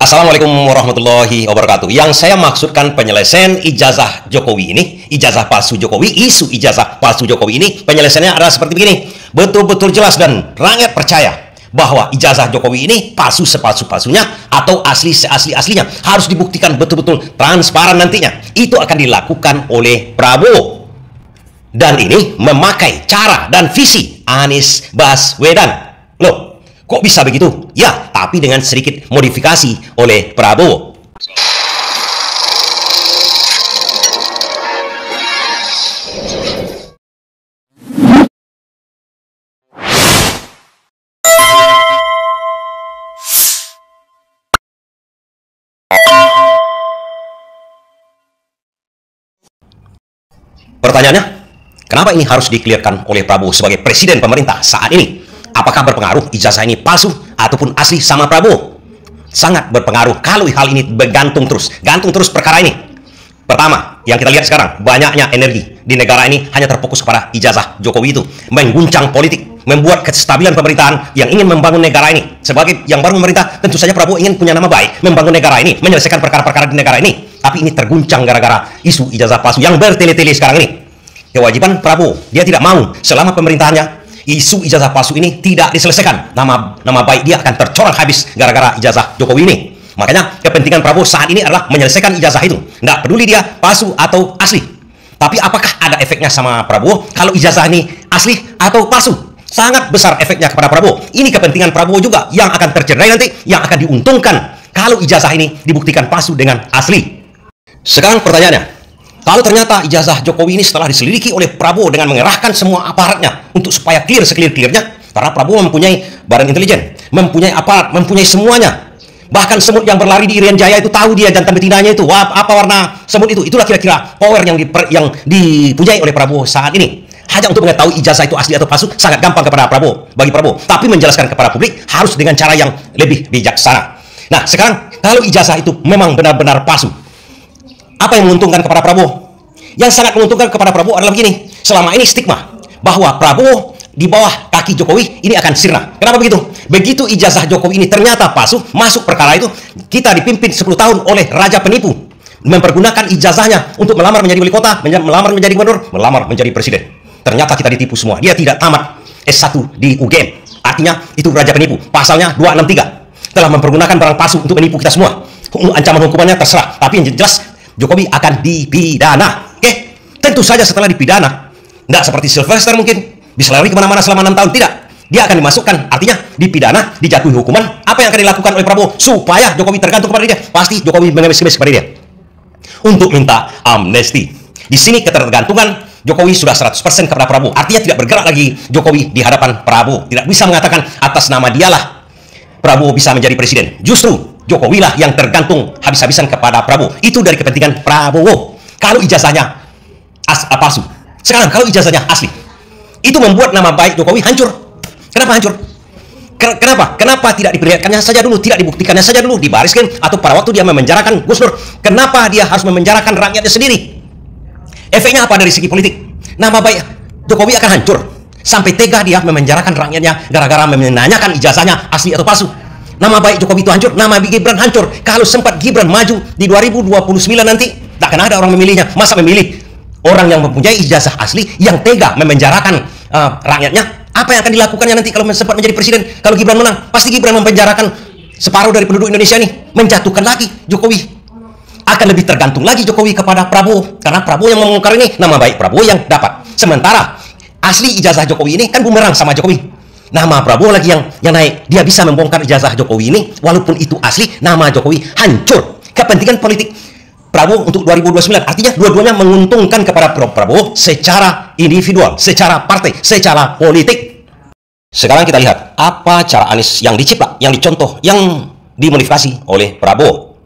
Assalamualaikum warahmatullahi wabarakatuh. Yang saya maksudkan penyelesaian ijazah Jokowi ini, ijazah palsu Jokowi, isu ijazah palsu Jokowi ini, penyelesaiannya adalah seperti begini. Betul-betul jelas dan rakyat percaya bahwa ijazah Jokowi ini palsu sepalsu-palsunya atau asli seasli-aslinya. Harus dibuktikan betul-betul transparan nantinya. Itu akan dilakukan oleh Prabowo. Dan ini memakai cara dan visi Anies Baswedan. Loh, kok bisa begitu? Ya, tapi dengan sedikit modifikasi oleh Prabowo. Pertanyaannya, kenapa ini harus dikelirkan oleh Prabowo sebagai presiden pemerintah saat ini? Apakah berpengaruh ijazah ini palsu ataupun asli sama Prabowo? Sangat berpengaruh kalau hal ini gantung terus perkara ini. Pertama, yang kita lihat sekarang, banyaknya energi di negara ini hanya terfokus kepada ijazah Jokowi itu, mengguncang politik, membuat kestabilan pemerintahan yang ingin membangun negara ini. Sebagai yang baru memerintah, tentu saja Prabowo ingin punya nama baik, membangun negara ini, menyelesaikan perkara-perkara di negara ini. Tapi ini terguncang gara-gara isu ijazah palsu yang bertele-tele sekarang ini. Kewajiban Prabowo, dia tidak mau selama pemerintahannya isu ijazah palsu ini tidak diselesaikan. Nama baik dia akan tercoreng habis gara-gara ijazah Jokowi ini. Makanya kepentingan Prabowo saat ini adalah menyelesaikan ijazah itu. Nggak peduli dia palsu atau asli. Tapi apakah ada efeknya sama Prabowo kalau ijazah ini asli atau palsu? Sangat besar efeknya kepada Prabowo. Ini kepentingan Prabowo juga yang akan tercederai nanti, yang akan diuntungkan kalau ijazah ini dibuktikan palsu dengan asli. Sekarang pertanyaannya, kalau ternyata ijazah Jokowi ini setelah diselidiki oleh Prabowo dengan mengerahkan semua aparatnya untuk supaya clear seclear-clearnya, karena Prabowo mempunyai badan intelijen, mempunyai aparat, mempunyai semuanya. Bahkan semut yang berlari di Irian Jaya itu tahu dia jantan betinanya itu, apa warna semut itu. Itulah kira-kira power yang dipunyai oleh Prabowo saat ini. Hanya untuk mengetahui ijazah itu asli atau palsu sangat gampang kepada Prabowo, bagi Prabowo. Tapi menjelaskan kepada publik harus dengan cara yang lebih bijaksana. Nah, sekarang kalau ijazah itu memang benar-benar palsu, apa yang menguntungkan kepada Prabowo? Yang sangat menguntungkan kepada Prabowo adalah begini. Selama ini stigma bahwa Prabowo di bawah kaki Jokowi ini akan sirna. Kenapa begitu? Begitu ijazah Jokowi ini ternyata palsu, masuk perkara itu, kita dipimpin 10 tahun oleh raja penipu, mempergunakan ijazahnya untuk melamar menjadi wali kota, melamar menjadi gubernur, melamar menjadi presiden. Ternyata kita ditipu semua. Dia tidak tamat S1 di UGM. Artinya itu raja penipu. Pasalnya 263. Telah mempergunakan barang palsu untuk menipu kita semua. Ancaman hukumannya terserah. Tapi yang jelas Jokowi akan dipidana. Oke, tentu saja setelah dipidana, nggak seperti Sylvester mungkin bisa lari kemana-mana selama 6 tahun. Tidak, dia akan dimasukkan, artinya dipidana, dijatuhi hukuman. Apa yang akan dilakukan oleh Prabowo supaya Jokowi tergantung kepada dia? Pasti Jokowi mengemis-ngemis kepada dia untuk minta amnesti. Di sini ketergantungan Jokowi sudah 100% kepada Prabowo. Artinya tidak bergerak lagi Jokowi di hadapan Prabowo. Tidak bisa mengatakan atas nama dialah Prabowo bisa menjadi presiden. Justru Jokowi lah yang tergantung habis-habisan kepada Prabowo. Itu dari kepentingan Prabowo. Kalau ijazahnya palsu. Sekarang kalau ijazahnya asli, itu membuat nama baik Jokowi hancur. Kenapa hancur? Kenapa? Kenapa tidak diperlihatkannya saja dulu, tidak dibuktikannya saja dulu di bariskin atau pada waktu dia memenjarakan Gus Dur? Kenapa dia harus memenjarakan rakyatnya sendiri? Efeknya apa dari segi politik? Nama baik Jokowi akan hancur. Sampai tega dia memenjarakan rakyatnya gara-gara menanyakan ijazahnya asli atau palsu. Nama baik Jokowi itu hancur, nama Gibran hancur. Kalau sempat Gibran maju di 2029 nanti, tak akan ada orang memilihnya. Masa memilih orang yang mempunyai ijazah asli yang tega memenjarakan rakyatnya? Apa yang akan dilakukannya nanti kalau sempat menjadi presiden? Kalau Gibran menang, pasti Gibran mempenjarakan separuh dari penduduk Indonesia ini, menjatuhkan lagi Jokowi. Akan lebih tergantung lagi Jokowi kepada Prabowo, karena Prabowo yang membongkar ini, nama baik Prabowo yang dapat. Sementara asli ijazah Jokowi ini kan bumerang sama Jokowi. Nama Prabowo lagi yang naik. Dia bisa membongkar ijazah Jokowi ini, walaupun itu asli, nama Jokowi hancur. Kepentingan politik Prabowo untuk 2029. Artinya dua-duanya menguntungkan kepada Prabowo secara individual, secara partai, secara politik. Sekarang kita lihat apa cara Anies yang diciplak, yang dicontoh, yang dimodifikasi oleh Prabowo.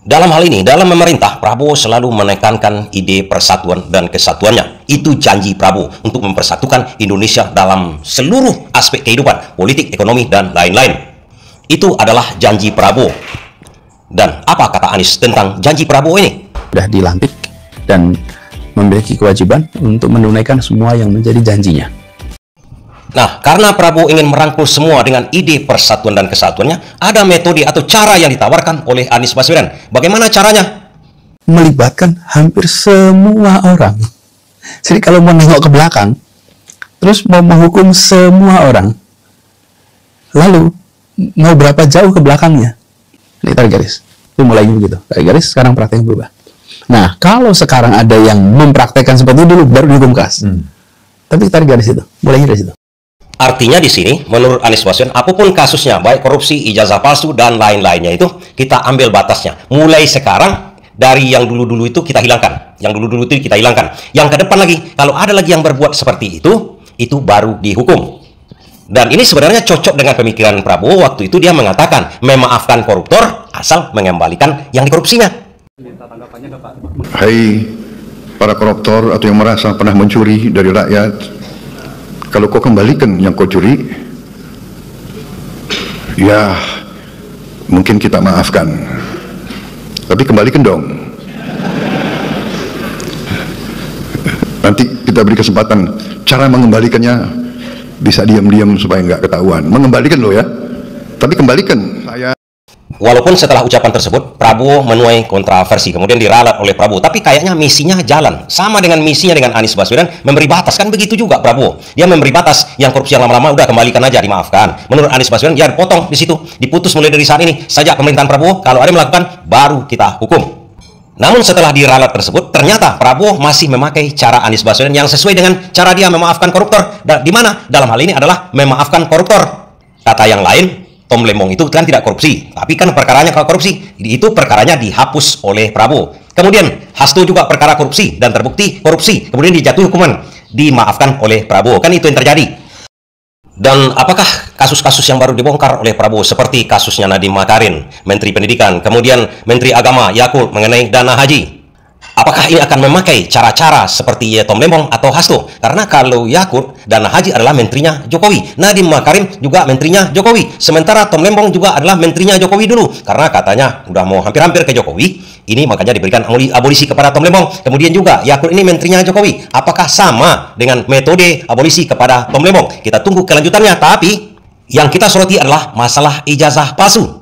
Dalam hal ini, dalam memerintah, Prabowo selalu menekankan ide persatuan dan kesatuannya. Itu janji Prabowo untuk mempersatukan Indonesia dalam seluruh aspek kehidupan, politik, ekonomi, dan lain-lain. Itu adalah janji Prabowo. Dan apa kata Anies tentang janji Prabowo ini? Sudah dilantik dan memiliki kewajiban untuk menunaikan semua yang menjadi janjinya. Nah, karena Prabowo ingin merangkul semua dengan ide persatuan dan kesatuannya, ada metode atau cara yang ditawarkan oleh Anies Baswedan. Bagaimana caranya? Melibatkan hampir semua orang. Jadi kalau mau nengok ke belakang, terus mau menghukum semua orang, lalu mau berapa jauh ke belakangnya? Ini tarik garis. Itu mulai begitu. Tarik garis, sekarang praktek berubah. Nah, kalau sekarang ada yang mempraktekkan seperti itu dulu, baru dihukum keras. Tapi tarik garis itu, mulainya dari situ. Artinya di sini, menurut Anies Baswedan, apapun kasusnya, baik korupsi, ijazah palsu, dan lain-lainnya itu, kita ambil batasnya. Mulai sekarang, dari yang dulu-dulu itu kita hilangkan. Yang dulu-dulu itu kita hilangkan. Yang ke depan lagi, kalau ada lagi yang berbuat seperti itu baru dihukum. Dan ini sebenarnya cocok dengan pemikiran Prabowo waktu itu dia mengatakan, memaafkan koruptor, asal mengembalikan yang dikorupsinya. Hai para koruptor atau yang merasa pernah mencuri dari rakyat, kalau kau kembalikan yang kau curi, ya mungkin kita maafkan. Tapi kembalikan dong. Nanti kita beri kesempatan. Cara mengembalikannya bisa diam-diam supaya nggak ketahuan. Mengembalikan loh ya. Tapi kembalikan. Walaupun setelah ucapan tersebut, Prabowo menuai kontroversi, kemudian diralat oleh Prabowo. Tapi kayaknya misinya jalan. Sama dengan misinya dengan Anies Baswedan, memberi batas. Kan begitu juga Prabowo. Dia memberi batas, yang korupsi yang lama-lama udah kembalikan aja, dimaafkan. Menurut Anies Baswedan, ya potong di situ. Diputus mulai dari saat ini. Sajak pemerintahan Prabowo, kalau ada yang melakukan, baru kita hukum. Namun setelah diralat tersebut, ternyata Prabowo masih memakai cara Anies Baswedan yang sesuai dengan cara dia memaafkan koruptor. Di mana? Dalam hal ini adalah memaafkan koruptor. Kata yang lain, Tom Lembong itu kan tidak korupsi, tapi kan perkaranya kalau korupsi, itu perkaranya dihapus oleh Prabowo. Kemudian Hasto juga perkara korupsi dan terbukti korupsi, kemudian dijatuhi hukuman, dimaafkan oleh Prabowo. Kan itu yang terjadi. Dan apakah kasus-kasus yang baru dibongkar oleh Prabowo seperti kasusnya Nadiem Makarim, Menteri Pendidikan, kemudian Menteri Agama Yakut mengenai dana haji? Apakah ini akan memakai cara-cara seperti Tom Lembong atau Hasto? Karena kalau Yakut, dana haji adalah menterinya Jokowi. Nadiem Makarim juga menterinya Jokowi. Sementara Tom Lembong juga adalah menterinya Jokowi dulu. Karena katanya udah mau hampir-hampir ke Jokowi. Ini makanya diberikan abolisi kepada Tom Lembong. Kemudian juga Yakut ini menterinya Jokowi. Apakah sama dengan metode abolisi kepada Tom Lembong? Kita tunggu kelanjutannya. Tapi yang kita soroti adalah masalah ijazah palsu.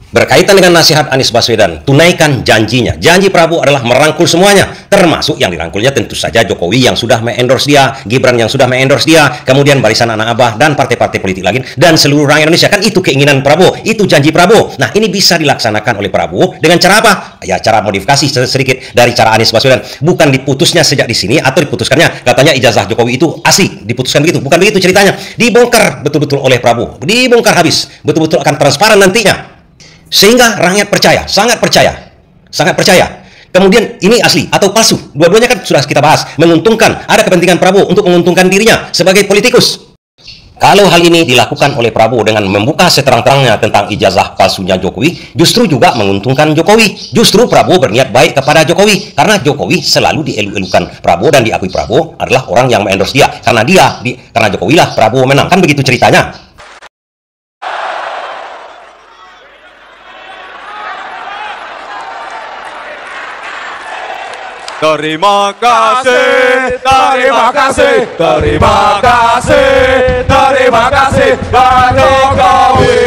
Berkaitan dengan nasihat Anies Baswedan, tunaikan janjinya. Janji Prabowo adalah merangkul semuanya, termasuk yang dirangkulnya tentu saja Jokowi yang sudah me-endorse dia, Gibran yang sudah me-endorse dia, kemudian Barisan Anak Abah, dan partai-partai politik lain, dan seluruh rakyat Indonesia. Kan itu keinginan Prabowo, itu janji Prabowo. Nah, ini bisa dilaksanakan oleh Prabowo dengan cara apa? Ya, cara modifikasi sedikit dari cara Anies Baswedan. Bukan diputusnya sejak di sini, atau diputuskannya, katanya ijazah Jokowi itu asli, diputuskan begitu. Bukan begitu ceritanya. Dibongkar betul-betul oleh Prabowo. Dibongkar habis. Betul-betul akan transparan nantinya. Sehingga rakyat percaya, sangat percaya. Kemudian ini asli atau palsu. Dua-duanya kan sudah kita bahas. Menguntungkan, ada kepentingan Prabowo untuk menguntungkan dirinya sebagai politikus. Kalau hal ini dilakukan oleh Prabowo dengan membuka seterang-terangnya tentang ijazah palsunya Jokowi, justru juga menguntungkan Jokowi. Justru Prabowo berniat baik kepada Jokowi. Karena Jokowi selalu dielu-elukan Prabowo dan diakui Prabowo adalah orang yang me-endorse dia. Karena karena Jokowi lah Prabowo menang. Kan begitu ceritanya. Terima kasih, terima kasih, terima kasih, terima kasih, Pak Jokowi.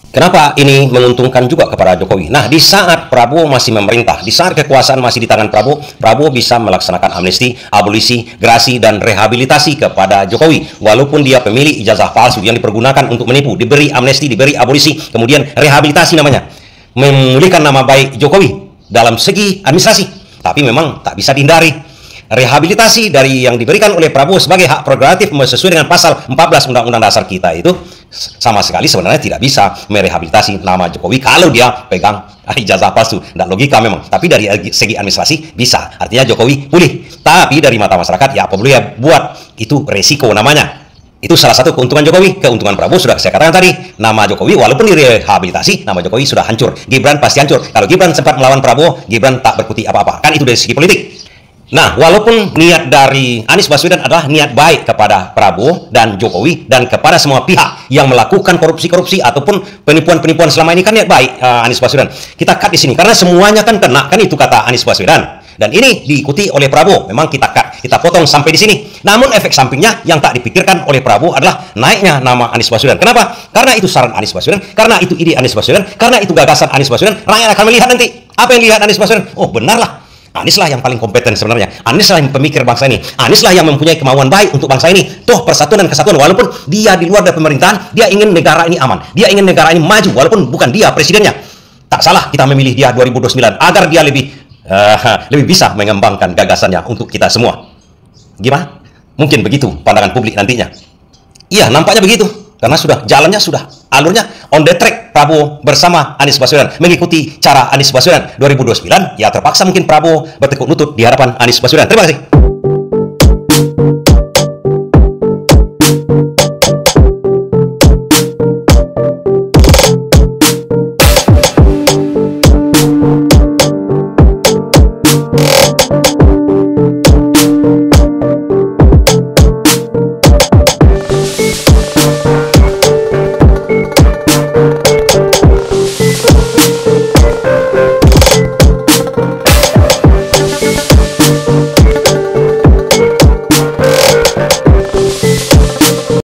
Kenapa ini menguntungkan juga kepada Jokowi? Nah, di saat Prabowo masih memerintah, di saat kekuasaan masih di tangan Prabowo, Prabowo bisa melaksanakan amnesti, abolisi, gerasi, dan rehabilitasi kepada Jokowi. Walaupun dia pemilik ijazah palsu yang dipergunakan untuk menipu, diberi amnesti, diberi abolisi, kemudian rehabilitasi namanya. Memulihkan nama baik Jokowi dalam segi administrasi, tapi memang tak bisa dihindari. Rehabilitasi dari yang diberikan oleh Prabowo sebagai hak prerogatif sesuai dengan pasal 14 Undang-Undang Dasar kita itu sama sekali sebenarnya tidak bisa merehabilitasi nama Jokowi kalau dia pegang ijazah palsu. Tidak logika memang, tapi dari segi administrasi bisa. Artinya Jokowi pulih. Tapi dari mata masyarakat, ya apa boleh buat, itu resiko namanya. Itu salah satu keuntungan Jokowi. Keuntungan Prabowo sudah saya katakan tadi. Nama Jokowi walaupun direhabilitasi, nama Jokowi sudah hancur. Gibran pasti hancur. Kalau Gibran sempat melawan Prabowo, Gibran tak berkutik apa-apa. Kan itu dari segi politik. Nah, walaupun niat dari Anies Baswedan adalah niat baik kepada Prabowo dan Jokowi dan kepada semua pihak yang melakukan korupsi-korupsi ataupun penipuan-penipuan selama ini, kan niat baik Anies Baswedan. Kita cut di sini karena semuanya kan kena, kan itu kata Anies Baswedan. Dan ini diikuti oleh Prabowo. Memang kita potong sampai di sini. Namun efek sampingnya yang tak dipikirkan oleh Prabowo adalah naiknya nama Anies Baswedan. Kenapa? Karena itu saran Anies Baswedan, karena itu ide Anies Baswedan, karena itu gagasan Anies Baswedan. Rakyat akan melihat nanti. Apa yang lihat Anies Baswedan? Oh, benarlah. Anies lah yang paling kompeten sebenarnya. Anies lah yang pemikir bangsa ini. Anies lah yang mempunyai kemauan baik untuk bangsa ini. Toh persatuan dan kesatuan, walaupun dia di luar dari pemerintahan, dia ingin negara ini aman. Dia ingin negara ini maju, walaupun bukan dia presidennya. Tak salah kita memilih dia 2029 agar dia lebih bisa mengembangkan gagasannya untuk kita semua. Gimana? Mungkin begitu pandangan publik nantinya. Iya, nampaknya begitu. Karena jalannya sudah, alurnya on the track. Prabowo bersama Anies Baswedan mengikuti cara Anies Baswedan 2029, ya terpaksa mungkin Prabowo bertekuk lutut di hadapan Anies Baswedan. Terima kasih.